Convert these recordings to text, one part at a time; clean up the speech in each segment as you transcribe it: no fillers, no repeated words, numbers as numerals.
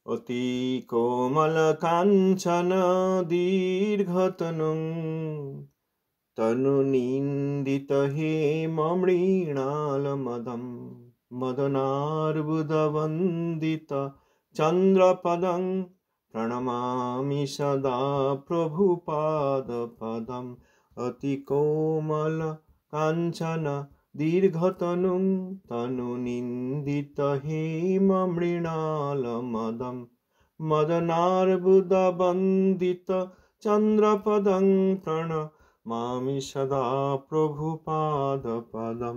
অতি কোমল কাঞ্চন দীর্ঘতনুং তনু নিন্দিত হেম মৃণালমদম মদনার্বুদবন্দিত চন্দ্রপদং প্রণমামি সদা প্রভুপাদপদম। অতি কোমল কাঞ্চন দীর্ঘতনুং তনু নিন্দিত হেম মৃণালমদম মদনার্বুদবন্দিত চন্দ্রপদং প্রণমামি সদা প্রভুপাদপদম।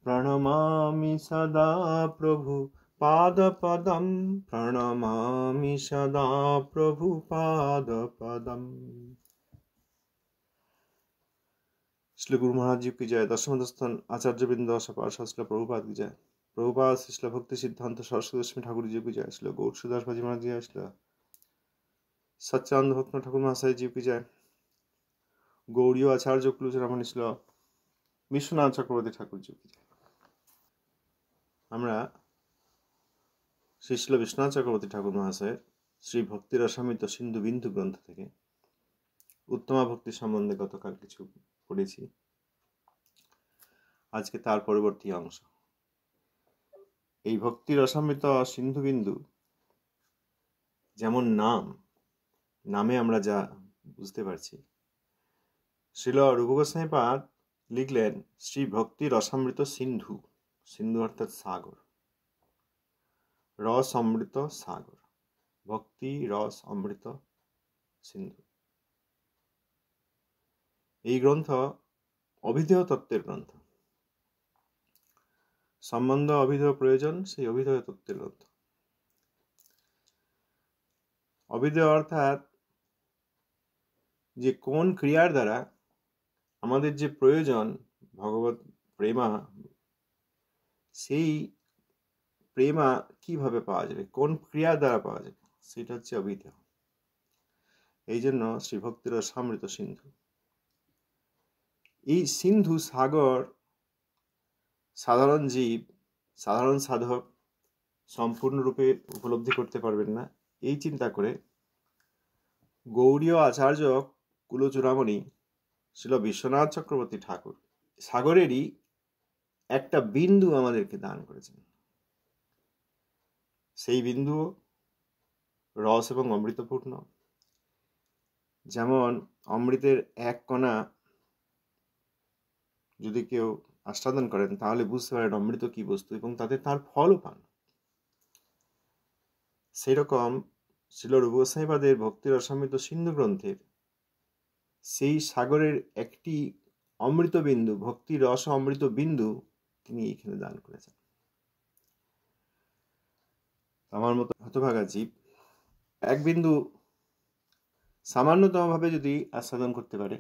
প্রণমামি সদা প্রভুপাদপদম। প্রণমামি সদা প্রভুপাদপদম। श्री गुरु महाराज जी की जय। दशम स्थान आचार्य बिंद पार्षद श्री प्रभुपाद की जय। प्रभुपाद श्री भक्ति सिद्धांत सरस्वती लक्ष्मी ठाकुर जी की जय। श्री गौर सुदास भाजी महाराज जी श्री सच्चानंद भक्त ठाकुर महाशय जी की जय। गौड़ीय आचार्य कुलचूड़ामणि श्री विश्वनाथ चक्रवर्ती ठाकुर जी की जय। আমরা শ্রী বিশ্বনাথ চক্রবর্তী ঠাকুর মহাশয়ের শ্রী ভক্তি রসামৃত সিন্ধু বিন্দু গ্রন্থ থেকে উত্তমা ভক্তি সম্বন্ধে গতকাল কিছু পড়েছি। আজকে তার পরবর্তী অংশ। এই ভক্তি রসামৃত সিন্ধু বিন্দু যেমন নামে আমরা যা বুঝতে পারছি, শ্রীল রূপ গোস্বামী পাদ লিখলেন শ্রী ভক্তি রসামৃত সিন্ধু। সিন্ধু অর্থাৎ সাগর, রস অমৃত সাগর, ভক্তি রস অমৃত সিন্ধু। এই গ্রন্থ অভিধেয় তত্ত্বের গ্রন্থ। সম্বন্ধ অভিধেয় প্রয়োজন, সেই অভিধেয় তত্ত্বের গ্রন্থ। অভিধেয় অর্থাৎ যে কোন ক্রিয়ার দ্বারা আমাদের যে প্রয়োজন ভগবত প্রেমা, সেই প্রেমা কিভাবে পাওয়া যাবে, কোন ক্রিয়ার দ্বারা পাওয়া যাবে, সেটা হচ্ছে অভিধেয়। এই জন্য শ্রী ভক্তির রসামৃত সিন্ধু। এই সিন্ধু সাগর সাধারণ জীব, সাধারণ সাধক সম্পূর্ণরূপে উপলব্ধি করতে পারবেন না। এই চিন্তা করে গৌড়ীয় আচার্য কুলচূড়ামণি শ্রীল বিশ্বনাথ চক্রবর্তী ঠাকুর সাগরেরই একটা বিন্দু আমাদেরকে দান করেছেন। সেই বিন্দু রস এবং অমৃতপূর্ণ। যেমন অমৃতের এক কণা যদি কেউ আস্বাদন করেন তাহলে বুঝতে পারেন অমৃত কি বস্তু এবং তাতে তার ফলও পান। সেরকম শ্রীল রূপ গোস্বামী পাদের ভক্তি রসামৃত সিন্ধু গ্রন্থের সেই সাগরের একটি অমৃত বিন্দু, ভক্তি রস অমৃত বিন্দু তিনি এখানে দান করেছেন। আমার মতো হতভাগা জীব এক বিন্দু সামান্যতম ভাবে যদি আস্বাদন করতে পারে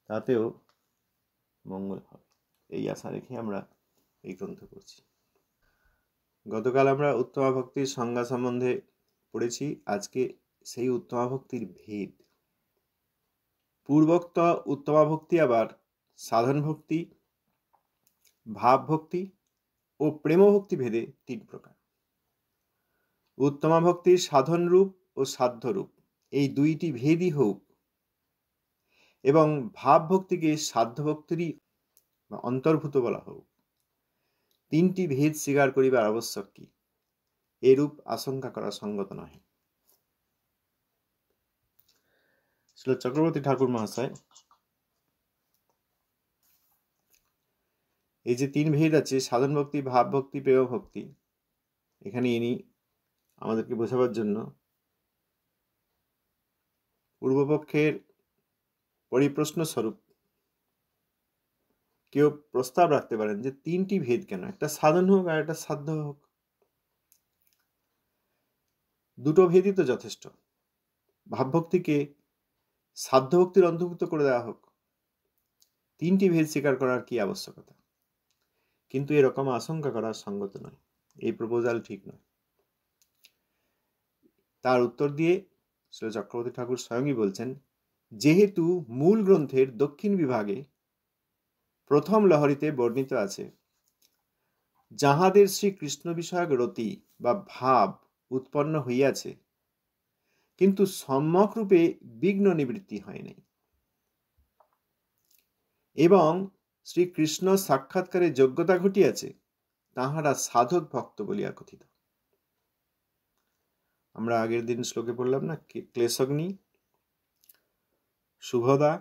তাতেও মঙ্গল হবে, এই আশা রেখে আমরা এই গ্রন্থ করছি। গতকাল আমরা উত্তমা ভক্তির সংজ্ঞা সম্বন্ধে পড়েছি। আজকে সেই উত্তমা ভক্তির ভেদ। পূর্বোক্ত উত্তমা ভক্তি আবার সাধন ভক্তি, ভাব ভক্তি ও প্রেম ভক্তি ভেদে তিন প্রকার। উত্তমা ভক্তির সাধন রূপ ও সাধ্য রূপ এই দুইটি ভেদই হোক এবং ভাব ভক্তিকে সাধ্য ভক্তিরই অন্তর্ভূত বলা হোক, তিনটি ভেদ স্বীকার করিবার আবশ্যক কি, এরূপ আশঙ্কা করা সঙ্গত নহে। শ্রী চক্রবর্তী ঠাকুর মহাশয় এই যে তিন ভেদ আছে, সাধন ভক্তি, ভাব ভক্তি, প্রেম ভক্তি, এখানে ইনি আমাদেরকে বোঝাবার জন্য পূর্বপক্ষের পরিপ্রশ্ন স্বরূপ কেউ প্রস্তাব রাখতে পারেন যে তিনটি ভেদ কেন, একটা সাধন হোক আর একটা সাধ্য হোক, দুটো ভেদই তো যথেষ্ট। ভাবভক্তিকে সাধ্য ভক্তির অন্তর্ভুক্ত করে দেওয়া হোক, তিনটি ভেদ স্বীকার করার কি আবশ্যকতা? কিন্তু এরকম আশঙ্কা করা সঙ্গত নয়, এই প্রপোজাল ঠিক নয়। তার উত্তর দিয়ে শ্রী চক্রবর্তী ঠাকুর স্বয়ংই বলছেন, যেহেতু মূল গ্রন্থের দক্ষিণ বিভাগে প্রথম লহরীতে বর্ণিত আছে যাহাদের শ্রীকৃষ্ণ বিষয়ক রতি বা ভাব উৎপন্ন হইয়াছে, কিন্তু সম্যক রূপে বিঘ্ন নিবৃত্তি হয় নাই, এবং শ্রীকৃষ্ণ সাক্ষাৎকারের যোগ্যতা ঘটিয়াছে, তাহারা সাধক ভক্ত বলিয়া কথিত। আমরা আগের দিন শ্লোকে পড়লাম না, ক্লেশগ্নি, শুভদা,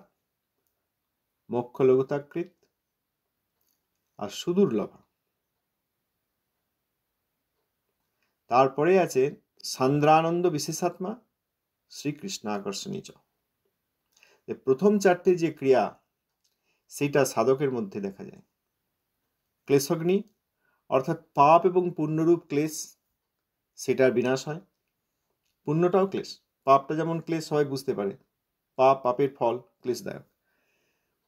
মোক্ষ লঘুতাকৃত আর সুদুর্লভা। তারপরে আছে সান্দ্রানন্দ বিশেষাত্মা, শ্রীকৃষ্ণ আকর্ষণী চ। প্রথম চারটে যে ক্রিয়া, সেটা সাধকের মধ্যে দেখা যায়। ক্লেশগ্নি অর্থাৎ পাপ এবং পুণ্যরূপ ক্লেশ, সেটার বিনাশ হয়। পুণ্যটাও ক্লেশ, পাপটা যেমন ক্লেশ সবাই বুঝতে পারে, পাপ, পাপের ফল ক্লেশদায়ক।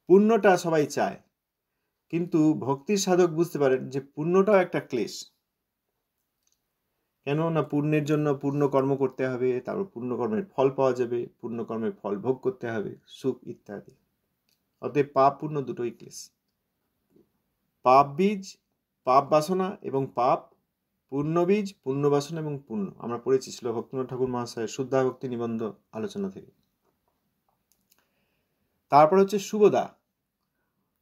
পুণ্যটা সবাই চায়, কিন্তু ভক্তির সাধক বুঝতে পারেন যে পুণ্যটাও একটা ক্লেশ। কেন না, পুণ্যের জন্য পূর্ণ কর্ম করতে হবে, তারপর পূর্ণ কর্মের ফল পাওয়া যাবে, পূর্ণ কর্মের ফল ভোগ করতে হবে, সুখ ইত্যাদি। অতএব পাপ পুণ্য দুটোই ক্লেশ। পাপ বীজ পাপ বাসনা এবং পাপ, পুণ্য বীজ পুণ্য বাসনা এবং পুণ্য। আমরা পড়েছি ছিল ভক্তিনাথ ঠাকুর মহাশয়ের শুদ্ধা ভক্তি নিবন্ধ আলোচনা থেকে। তারপর হচ্ছে শুভদা,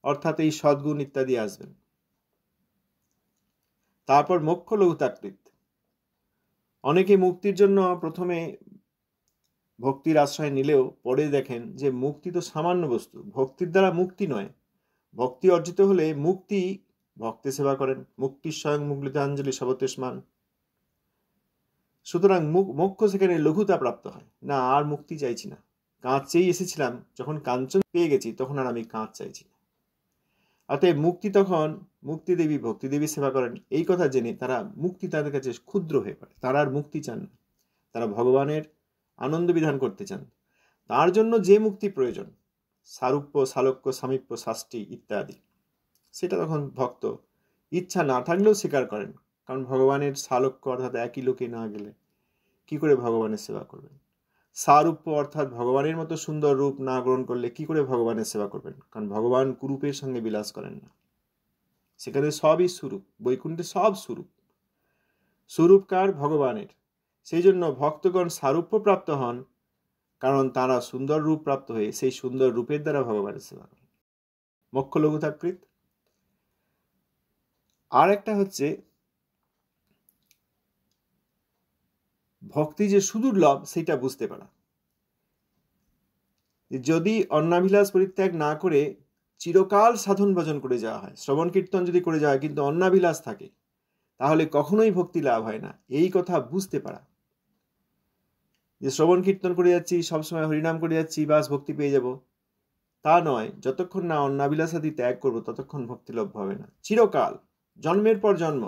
অর্থাৎ এই সদ্গুণ ইত্যাদি আসবেন। তারপর মোক্ষ লঘুতাকৃত, অনেকে মুক্তির জন্য প্রথমে ভক্তির আশ্রয় নিলেও পরে দেখেন যে মুক্তি তো সামান্য বস্তু, ভক্তির দ্বারা মুক্তি নয়। ভক্তি অর্জিত হলে মুক্তি ভক্তে সেবা করেন, মুক্তির স্বয়ং মুগ্লিতাঞ্জলি সবতেষ্মান। সুতরাং মোক্ষ সেখানে লঘুতা প্রাপ্ত হয় না, আর মুক্তি চাইছি না, কাঁচ চেয়ে এসেছিলাম, যখন কাঞ্চন পেয়ে গেছি তখন আর আমি কাঁচ চাইছি না। অতএব মুক্তি তখন মুক্তি দেবী ভক্তি দেবী সেবা করেন। এই কথা জেনে তারা মুক্তি তাদের কাছে ক্ষুদ্র হয়ে পড়ে, তারা আর মুক্তি চান না, তারা ভগবানের আনন্দ বিধান করতে চান। তার জন্য যে মুক্তি প্রয়োজন, সারূপ্য, সালোক্য, সামীপ্য, শাস্তি ইত্যাদি, সেটা তখন ভক্ত ইচ্ছা না থাকলেও স্বীকার করেন। কারণ ভগবানের সালোক্য অর্থাৎ একই লোকে না গেলে কি করে ভগবানের সেবা করবেন? সারূপ্য অর্থাৎ ভগবানের মতো সুন্দর রূপ না গ্রহণ করলে কি করে ভগবানের সেবা করবেন? কারণ ভগবান কুরূপের সঙ্গে বিলাস করেন না, সেখানে সবই স্বরূপ, বৈকুণ্ঠে সব স্বরূপ, স্বরূপকার ভগবানের। সেই জন্য ভক্তগণ সারূপ্য প্রাপ্ত হন, কারণ তারা সুন্দর রূপ প্রাপ্ত হয়ে সেই সুন্দর রূপের দ্বারা ভগবানের সেবা করেন। মোক্ষ লঘুতাকৃত। আর একটা হচ্ছে ভক্তি যে সুদুর্লভ সেটা বুঝতে পারা। যদি অন্নাভিলাষ পরিত্যাগ না করে চিরকাল সাধন ভজন করে যাওয়া হয়, শ্রবণ কীর্তন যদি করে যাওয়া হয়, কিন্তু অন্নাভিলাষ থাকে, তাহলে কখনোই ভক্তি লাভ হয় না। এই কথা বুঝতে পারা যে শ্রবণ কীর্তন করে যাচ্ছি, সবসময় হরিনাম করে যাচ্ছি, বাস ভক্তি পেয়ে যাব, তা নয়। যতক্ষণ না অন্নাভিলাষাদি ত্যাগ করবো ততক্ষণ ভক্তি লাভ হবে না। চিরকাল, জন্মের পর জন্ম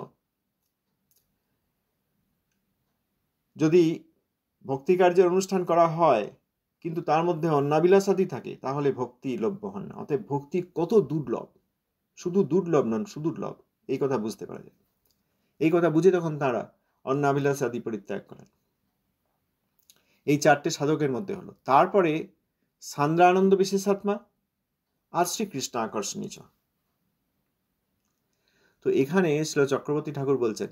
যদি ভক্তি কার্যের অনুষ্ঠান করা হয় কিন্তু তার মধ্যে অন্নাভিলাষাদি থাকে, তাহলে ভক্তি লভ্য হন না। অতএব ভক্তি কত দুর্লভ, শুধু দুর্লভ নন, সুদুর্লভ, এই কথা বুঝতে পারা যায়। এই কথা বুঝে তখন তারা অন্নাভিলাষাদি পরিত্যাগ করেন। এই চারটে সাধকের মধ্যে হলো। তারপরে সান্দ্রানন্দ বিশেষাত্মা আর শ্রীকৃষ্ণ আকর্ষণী চ। তো এখানে শ্রীল চক্রবর্তী ঠাকুর বলছেন,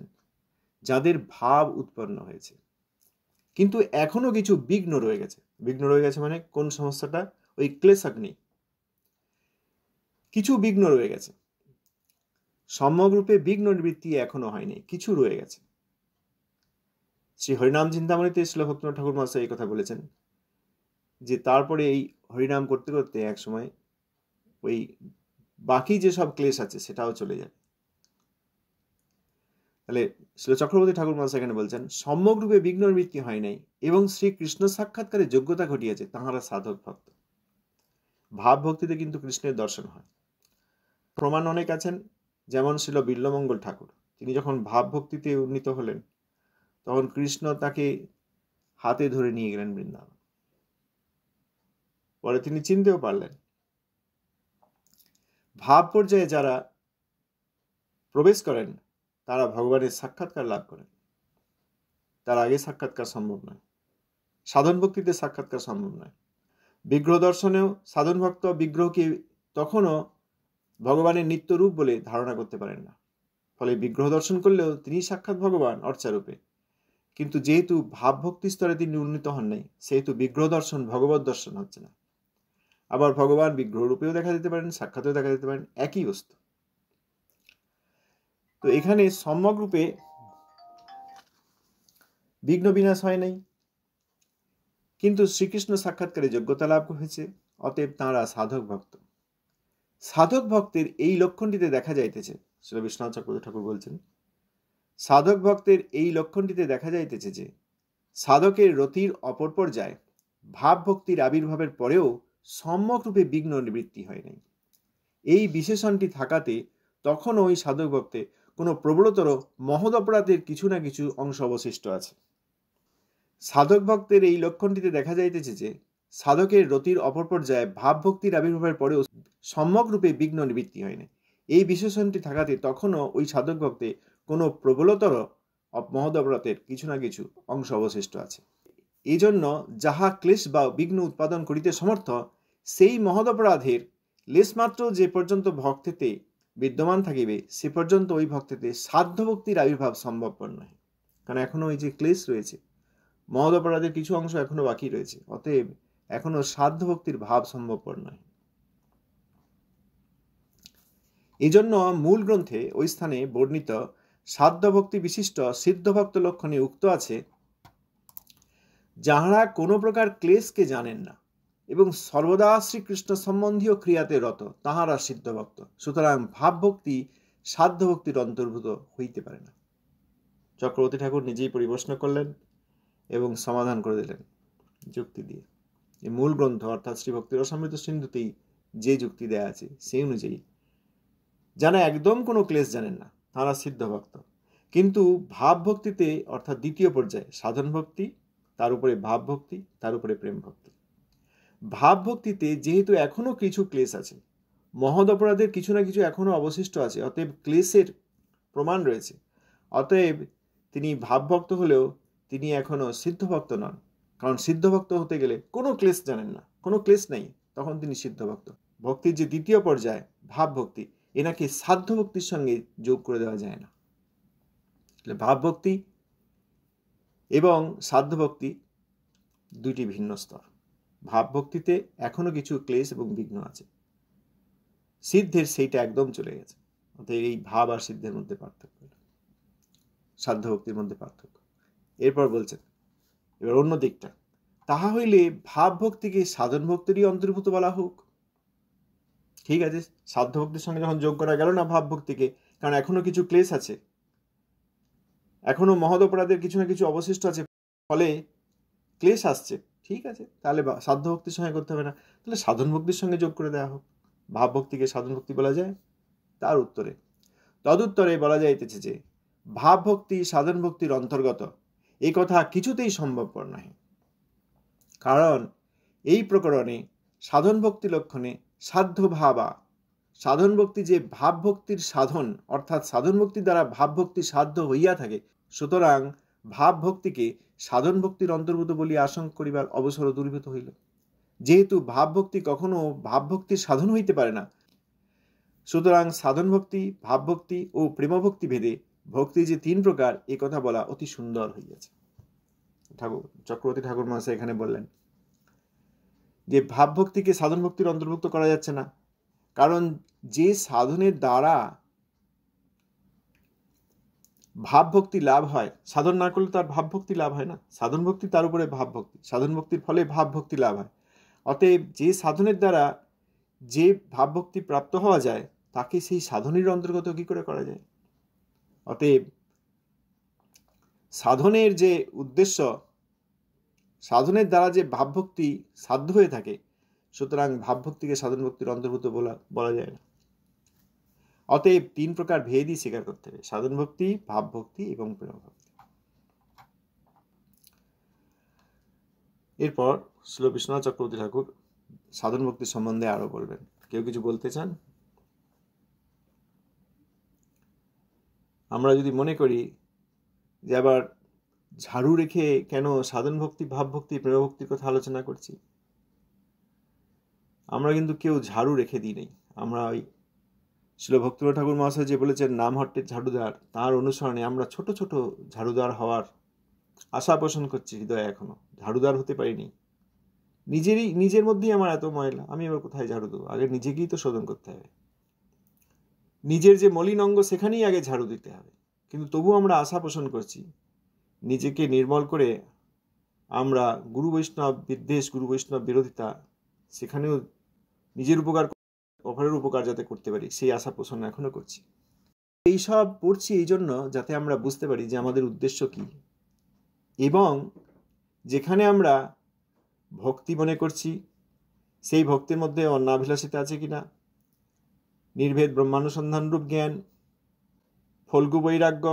যাদের ভাব উৎপন্ন হয়েছে কিন্তু এখনো কিছু বিঘ্ন রয়ে গেছে। বিঘ্ন রয়ে গেছে মানে কোন সমস্যাটা? ওই ক্লেশাগ্নি, কিছু বিঘ্ন রয়ে গেছে, সম্যকরূপে বিঘ্ন নিবৃত্তি এখনো হয়নি, কিছু রয়ে গেছে। শ্রী হরিনাম চিন্তামণিতে শ্রীল ভক্তিনাথ ঠাকুর মহাশয় এই কথা বলেছেন যে তারপরে এই হরিনাম করতে করতে এক সময় ওই বাকি যে সব ক্লেশ আছে সেটাও চলে যাবে। তাহলে শ্রী চক্রবর্তী ঠাকুর মহাশয় এখানে বলছেন, সম্যকরূপে বিঘ্ন নিবৃত্তি হয় নাই এবং শ্রীকৃষ্ণ সাক্ষাৎকারে যোগ্যতা ঘটিয়েছে, তাহারা সাধক ভক্ত। ভাব ভক্তিতে কিন্তু কৃষ্ণের দর্শন হয়। প্রমাণ অনেক আছেন, যেমন ছিল বিল্লমঙ্গল ঠাকুর। তিনি যখন ভাব ভক্তিতে উন্নীত হলেন তখন কৃষ্ণ তাকে হাতে ধরে নিয়ে গেলেন বৃন্দাবন। পরে তিনি চিনতেও পারলেন। ভাব পর্যায়ে যারা প্রবেশ করেন তারা ভগবানের সাক্ষাৎকার লাভ করেন, তার আগে সাক্ষাৎকার সম্ভব নয়। সাধন ভক্তিতে সাক্ষাৎকার সম্ভব নয়। বিগ্রহ দর্শনেও সাধন ভক্ত বিগ্রহকে তখনও ভগবানের নিত্য রূপ বলে ধারণা করতে পারেন না। ফলে বিগ্রহ দর্শন করলেও তিনি সাক্ষাৎ ভগবান অর্চারূপে, কিন্তু যেহেতু ভাবভক্তি স্তরে তিনি উন্নীত হন নাই, সেহেতু বিগ্রহ দর্শন ভগবত দর্শন হচ্ছে না। আবার ভগবান বিগ্রহ রূপেও দেখা দিতে পারেন, সাক্ষাতেও দেখা দিতে পারেন, একই বস্তু। তো এখানে সম্যক রূপে বিঘ্ন বিনাশ হয় নাই, কিন্তু শ্রীকৃষ্ণ সাক্ষাৎকারে যোগ্যতা লাভ হয়েছে, অতএব তাঁরা সাধক ভক্ত। সাধক ভক্তের এই লক্ষণটিতে দেখা যাইতেছে, শ্রী বিশ্বনাথ চক্রবর্তী ঠাকুর বলছেন, সাধক ভক্তের এই লক্ষণটিতে দেখা যাইতেছে যে সাধকের রতির অপর পর্যায়ে ভাব ভক্তির আবির্ভাবের পরেও সম্যক রূপে বিঘ্ন নিবৃত্তি হয় নাই। এই বিশেষণটি থাকাতে তখনও ওই সাধক ভক্তে কোনো প্রবলতর মহৎ অপরাধের কিছু না কিছু অংশ অবশিষ্ট আছে। সাধক ভক্তের এই লক্ষণটিতে দেখা যাইতেছে যে সাধকের রতির অপর পর্যায়ে ভাব ভক্তির আবির্ভাবের পরেও সম্যক রূপে বিঘ্ন নিবৃত্তি হয় না। এই বিশেষণটি থাকাতে তখনও ওই সাধক ভক্তে কোনো প্রবলতর মহৎ অপরাধের কিছু না কিছু অংশ অবশিষ্ট আছে। এই জন্য যাহা ক্লেশ বা বিঘ্ন উৎপাদন করিতে সমর্থ, সেই মহৎ অপরাধের লেশমাত্র যে পর্যন্ত ভক্তেতে বিদ্যমান থাকিবে, সে পর্যন্ত ওই ভক্তেতে সাধ্য ভক্তির আবির্ভাব সম্ভবপর নয়। কারণ এখনো ওই যে ক্লেশ রয়েছে, মহৎ অপরাধের কিছু অংশ এখনো বাকি রয়েছে, অতএব এখনো সাধ্য ভক্তির ভাব সম্ভবপর নয়। এই জন্য মূল গ্রন্থে ওই স্থানে বর্ণিত সাধ্য ভক্তি বিশিষ্ট সিদ্ধ ভক্ত লক্ষণে উক্ত আছে, যাহারা কোনো প্রকার ক্লেশকে জানেন না এবং সর্বদা শ্রীকৃষ্ণ সম্বন্ধীয় ক্রিয়াতে রত, তাহারা সিদ্ধ ভক্ত। সুতরাং ভাব ভক্তি সাধ্য ভক্তির অন্তর্ভূত হইতে পারে না। চক্রবর্তী ঠাকুর নিজেই পরিবেশন করলেন এবং সমাধান করে দিলেন যুক্তি দিয়ে। এই মূল গ্রন্থ অর্থাৎ শ্রী ভক্তি রসামৃত সিন্ধুতেই যে যুক্তি দেয়া আছে সেই অনুযায়ী যারা একদম কোনো ক্লেশ জানেন না তারা সিদ্ধ ভক্ত, কিন্তু ভাব ভক্তিতে অর্থাৎ দ্বিতীয় পর্যায়ে সাধন ভক্তি, তার উপরে ভাব ভক্তি, তার উপরে প্রেম ভক্তি। ভাব ভক্তিতে যেহেতু এখনো কিছু ক্লেশ আছে, মহৎ অপরাধের কিছু না কিছু এখনো অবশিষ্ট আছে, অতএব ক্লেশের প্রমাণ রয়েছে, অতএব তিনি ভাবভক্ত হলেও তিনি এখনো সিদ্ধ ভক্ত নন। কারণ সিদ্ধ ভক্ত হতে গেলে কোনো ক্লেশ জানেন না, কোনো ক্লেশ নাই, তখন তিনি সিদ্ধ ভক্ত। ভক্তির যে দ্বিতীয় পর্যায় ভাব ভক্তি, এনাকে সাধ্য ভক্তির সঙ্গে যোগ করে দেওয়া যায় না। ভাব ভক্তি এবং সাধ্য ভক্তি দুইটি ভিন্ন স্তর। ভাব ভক্তিতে এখনো কিছু ক্লেশ এবং বিঘ্ন আছে, সিদ্ধের সেইটা একদম চলে গেছে। অতএব এই ভাব আর সিদ্ধের মধ্যে পার্থক্য, সাধ্য ভক্তির মধ্যে পার্থক্য। এরপর বলছেন এবার অন্য দিকটা, তাহা হইলে ভাব ভক্তিকে সাধন ভক্তিরই অন্তর্ভূত বলা হোক। ঠিক আছে, সাধ্য ভক্তির সঙ্গে যখন যোগ করা গেল না ভাব ভক্তিকে, কারণ এখনো কিছু ক্লেশ আছে, এখনো মহৎ অপরাধের কিছু না কিছু অবশিষ্ট আছে, ফলে ক্লেশ আসছে, ঠিক আছে, তাহলে সাধ্য ভক্তির সঙ্গে করতে হবে না, তাহলে সাধন ভক্তির সঙ্গে যোগ করে দেওয়া হোক। ভাব ভক্তিকে সাধন ভক্তি বলা যায়? তার উত্তরে তদুত্তরে বলা যাইতেছে যে ভাব ভক্তি সাধন ভক্তির অন্তর্গত, এই কথা কিছুতেই সম্ভবপর নয়। কারণ এই প্রকরণে সাধন ভক্তি লক্ষণে সাধ্য ভাবা, সাধন ভক্তি যে ভাব ভক্তির সাধন, অর্থাৎ সাধন ভক্তি দ্বারা ভাব ভক্তি সাধ্য হইয়া থাকে, সুতরাং ভাব ভক্তিকে সাধন ভক্তির অন্তর্ভূত বলিয়া আশঙ্কা করিবার অবসর দূরীভূত হইল। যেহেতু ভাব ভক্তি কখনো ভাব ভক্তির সাধন হইতে পারে না, সুতরাং সাধন ভক্তি, ভাব ভক্তি ও প্রেম ভক্তি ভেদে ভক্তি যে তিন প্রকার, এ কথা বলা অতি সুন্দর হইয়াছে। ঠাকুর চক্রবর্তী ঠাকুর মহাশয় এখানে বললেন যে ভাব ভক্তিকে সাধন ভক্তির অন্তর্ভুক্ত করা যাচ্ছে না, কারণ যে সাধনের দ্বারা ভাব ভক্তি লাভ হয়, সাধন না করলে তার ভাব ভক্তি লাভ হয় না। সাধন ভক্তি তার উপরে ভাব ভক্তি, সাধন ভক্তির ফলে ভাব ভক্তি লাভ হয়। অতএব যে সাধনের দ্বারা যে ভাব ভক্তি প্রাপ্ত হওয়া যায়, তাকে সেই সাধনের অন্তর্গত কি করে করা যায়? অতএব সাধনের যে উদ্দেশ্য, সাধনের দ্বারা যে ভাব ভক্তি সাধ্য হয়ে থাকে, সুতরাং ভাব ভক্তিকে সাধন ভক্তির অন্তর্ভুক্ত বলা যায় না। অতএব তিন প্রকার ভেদই স্বীকার করতে হবে, সাধন ভক্তি, ভাব ভক্তি এবং প্রেম ভক্তি। এরপর শ্রী বিশ্বনাথ চক্রবর্তী ঠাকুর সাধন ভক্তির সম্বন্ধে আরো বলবেন। কেউ কিছু বলতে চান? আমরা যদি মনে করি যে আবার ঝাড়ু রেখে কেন সাধন ভক্তি, ভাব ভক্তি, প্রেম ভক্তির কথা আলোচনা করছি, আমরা কিন্তু কেউ ঝাড়ু রেখে দিই নেই। আমরা ওই শ্রী ভক্তিনাথ ঠাকুর মহাশয় যে বলেছেন নাম হট্টের ঝাড়ুদার, তার অনুসরণে আমরা ছোট ছোট ঝাড়ুদার হওয়ার আশা পোষণ করছি হৃদয়ে, এখনো ঝাড়ুদার হতে পারিনি। নিজের মধ্যেই আমার এত ময়লা, আমি এবার কোথায় ঝাড়ু দেবো? আগে নিজেকেই তো শোধন করতে হবে। নিজের যে মলিন অঙ্গ সেখানেই আগে ঝাড়ু দিতে হবে। কিন্তু তবু আমরা আশা পোষণ করছি নিজেকে নির্মল করে আমরা গুরু বৈষ্ণব বিদ্বেষ, গুরু বৈষ্ণব বিরোধিতা, সেখানেও নিজের উপকার, অপরের উপকার যাতে করতে পারি, সেই আশা পোষণ এখনো করছি। এইসব পড়ছি এই জন্য যাতে আমরা বুঝতে পারি যে আমাদের উদ্দেশ্য কি, এবং যেখানে আমরা ভক্তি মনে করছি সেই ভক্তির মধ্যে অন্যাভিলাষিতা আছে কিনা, নির্ভেদ ব্রহ্মানুসন্ধান রূপ জ্ঞান, ফল্গু বৈরাগ্য,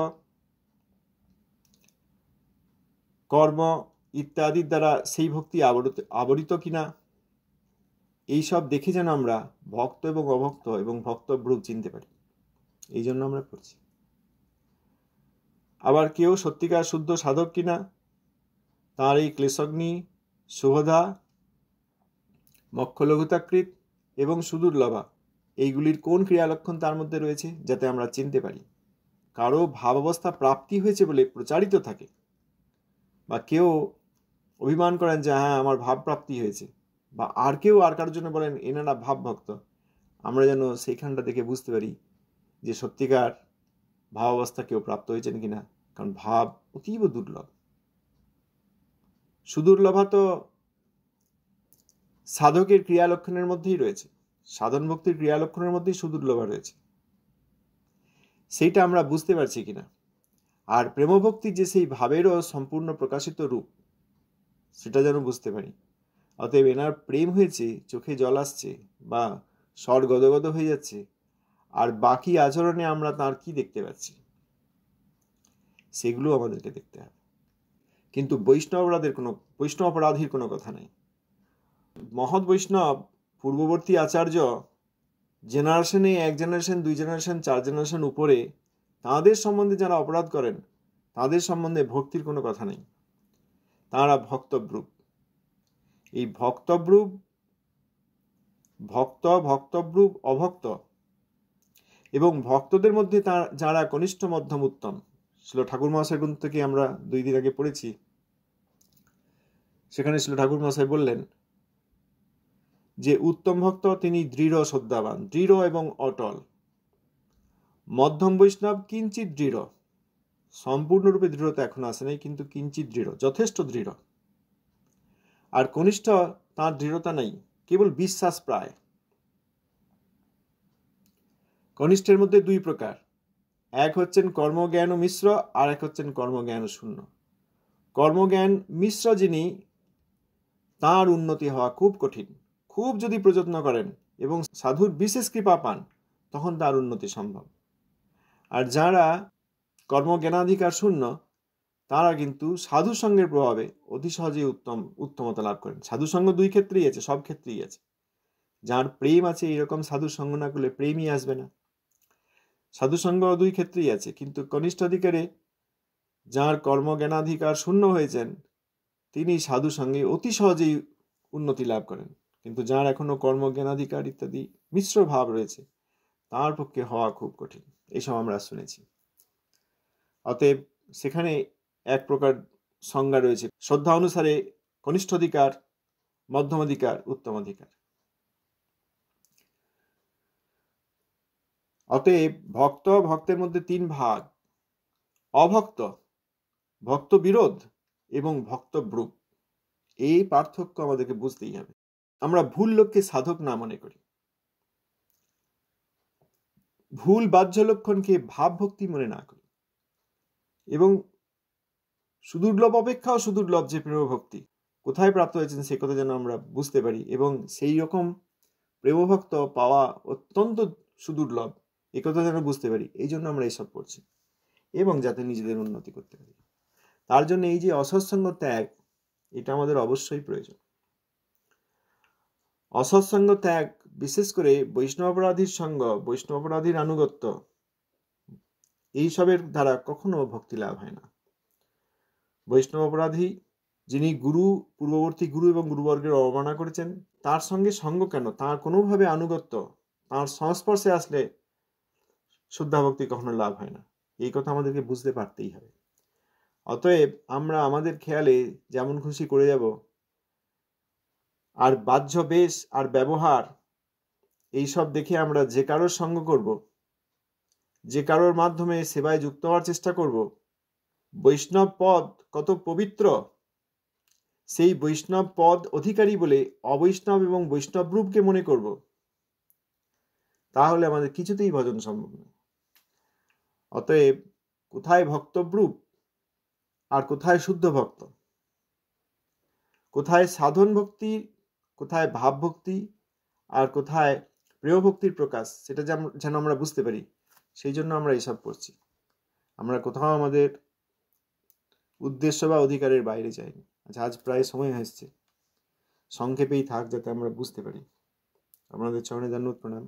কর্ম ইত্যাদির দ্বারা সেই ভক্তি আবরিত কিনা, এইসব দেখে যেন আমরা ভক্ত এবং অভক্ত এবং ভক্তব্রূপ চিনতে পারি, এই জন্য আমরা পড়ছি। আবার কেউ সত্যিকার শুদ্ধ সাধক কিনা, তার এই ক্লেশগ্নি, শুভধা, মক্ষলঘুতাকৃত এবং সুদুর্লভা, এইগুলির কোন ক্রিয়ালক্ষণ তার মধ্যে রয়েছে যাতে আমরা চিনতে পারি। কারো ভাবাবস্থা প্রাপ্তি হয়েছে বলে প্রচারিত থাকে, বা কেউ অভিমান করেন যে হ্যাঁ আমার ভাব প্রাপ্তি হয়েছে, বা আর কেউ আর কারোর জন্য বলেন এনারা ভাব ভক্ত, আমরা যেন সেইখানটা দেখে বুঝতে পারি যে সত্যিকার ভাবাবস্থা কেউ প্রাপ্ত হয়েছেন কিনা। কারণ ভাব অতীব দুর্লভ। সুদুর্লভা তো সাধকের ক্রিয়ালক্ষণের মধ্যেই রয়েছে, সাধন ভক্তির ক্রিয়ালক্ষণের মধ্যেই সুদুর্লভা রয়েছে, সেইটা আমরা বুঝতে পারছি কিনা। আর প্রেমভক্তির যে সেই ভাবেরও সম্পূর্ণ প্রকাশিত রূপ, সেটা যেন বুঝতে পারি। অতএব এনার প্রেম হয়েছে, চোখে জল আসছে বা স্বর গদগদ হয়ে যাচ্ছে, আর বাকি আচরণে আমরা তার কি দেখতে পাচ্ছি, সেগুলো আমাদেরকে দেখতে হবে। কিন্তু বৈষ্ণব অপরাধীর কোনো কথা নেই। মহৎ বৈষ্ণব পূর্ববর্তী আচার্য জেনারেশনে, 1 জেনারেশন, 2 জেনারেশন, 4 জেনারেশন উপরে, তাঁদের সম্বন্ধে যারা অপরাধ করেন তাদের সম্বন্ধে ভক্তির কোনো কথা নেই। তাঁরা ভক্তব্রূপ। এই ভক্তব্রূপ, ভক্তব্রূপ, অভক্ত এবং ভক্তদের মধ্যে যারা কনিষ্ঠ, মধ্যম, উত্তম, শ্রীল ঠাকুর মহাশয় গ্রন্থ থেকে আমরা 2 দিন আগে পড়েছি। সেখানে শ্রীল ঠাকুর মহাশয় বললেন যে উত্তম ভক্ত তিনি দৃঢ় শ্রদ্ধাবান, দৃঢ় এবং অটল। মধ্যম বৈষ্ণব কিঞ্চিত দৃঢ়, সম্পূর্ণরূপে দৃঢ়তা এখন আসে নাই, কিন্তু কিঞ্চিত দৃঢ়, যথেষ্ট দৃঢ়। আর কনিষ্ঠ, তার দৃঢ়তা নাই, কেবল বিশ্বাস প্রায়। কনিষ্ঠের মধ্যে 2 প্রকার, এক হচ্ছেন কর্মজ্ঞান ও মিশ্র, আর এক হচ্ছেন কর্মজ্ঞান ও শূন্য। কর্মজ্ঞান মিশ্র যিনি, তার উন্নতি হওয়া খুব কঠিন। খুব যদি প্রযত্ন করেন এবং সাধুর বিশেষ কৃপা পান, তখন তার উন্নতি সম্ভব। আর যারা কর্মজ্ঞানাধিকার শূন্য, তারা কিন্তু সাধু সঙ্গের প্রভাবে অতি সহজেই উত্তমতা লাভ করেন। সাধু সঙ্গ 2 ক্ষেত্রেই আছে, সব ক্ষেত্রেই আছে। যার প্রেম আছে, এরকম সাধু সঙ্গ না করলে প্রেমই আসবে না। সাধু সঙ্গ 2 ক্ষেত্রেই আছে, কিন্তু কনিষ্ঠ অধিকারে যার কর্মজ্ঞানাধিকার শূন্য হয়েছেন, তিনি সাধু সঙ্গে অতি সহজেই উন্নতি লাভ করেন। কিন্তু যার এখনো কর্মজ্ঞানাধিকার ইত্যাদি মিশ্র ভাব রয়েছে, তার পক্ষে হওয়া খুব কঠিন, এইসব আমরা শুনেছি। অতএব সেখানে এক প্রকার সংজ্ঞা রয়েছে, শ্রদ্ধা অনুসারে কনিষ্ঠ অধিকার, মধ্যম অধিকার, উত্তম অধিকার। অতএব ভক্তের মধ্যে 3 ভাগ, অভক্ত, ভক্ত বিরোধ এবং ভক্তব্রূপ। এই পার্থক্য আমাদেরকে বুঝতেই হবে। আমরা ভুল লোককে সাধক না মনে করি, ভুল বাহ্য লক্ষণকে ভাব ভক্তি মনে না করি, এবং সুদুর্লভ অপেক্ষাও সুদুর্লভ যে প্রেম ভক্তি কোথায় প্রাপ্ত হয়েছেন সে কথা যেন আমরা বুঝতে পারি, এবং সেই রকম প্রেমভক্ত পাওয়া অত্যন্ত সুদুর্লভ, এ কথা যেন বুঝতে পারি। এই জন্য আমরা এইসব পড়ছি, এবং যাতে নিজেদের উন্নতি করতে পারি। তার জন্য এই যে অসৎসঙ্গ ত্যাগ, এটা আমাদের অবশ্যই প্রয়োজন। অসৎসঙ্গ ত্যাগ, বিশেষ করে বৈষ্ণব অপরাধীর সঙ্গ, বৈষ্ণব অপরাধীর আনুগত্য, এইসবের দ্বারা কখনো ভক্তি লাভ হয় না। বৈষ্ণব অপরাধী যিনি পূর্ববর্তী গুরু এবং গুরুবর্গের অবমাননা করেছেন, তার সঙ্গে সঙ্গ কেন, তার কোনোভাবে আনুগত্য, তার সংস্পর্শে আসলে শুদ্ধা ভক্তি কখনো লাভ হয় না। এই কথা আমাদেরকে বুঝতে পারতেই হবে। অতএব আমরা আমাদের খেয়ালে যেমন খুশি করে যাব, আর বাহ্য বেশ আর ব্যবহার এইসব দেখে আমরা যে কারোর সঙ্গ করব, যে কারোর মাধ্যমে সেবায় যুক্ত হওয়ার চেষ্টা করব, বৈষ্ণব পদ কত পবিত্র, সেই বৈষ্ণব পদ অধিকারী বলে অবৈষ্ণব এবং বৈষ্ণব রূপকে মনে করব, তাহলে আমাদের কিছুতেই ভজন সম্ভব নয়। অতএব কোথায় ভক্তব্রূপ আর কোথায় শুদ্ধ ভক্ত, কোথায় সাধন ভক্তি, কোথায় ভাব ভক্তি, আর কোথায় প্রিয় ভক্তির প্রকাশ, সেটা যেন আমরা বুঝতে পারি, সেই জন্য আমরা এইসব করছি। আমরা কোথাও আমাদের উদ্দেশ্য বা অধিকারের বাইরে যাইনি। আচ্ছা, আজ প্রায় সময় হয়েছে, সংক্ষেপেই থাক যাতে আমরা বুঝতে পারি। আপনাদের চরণে দণ্ডবত প্রণাম।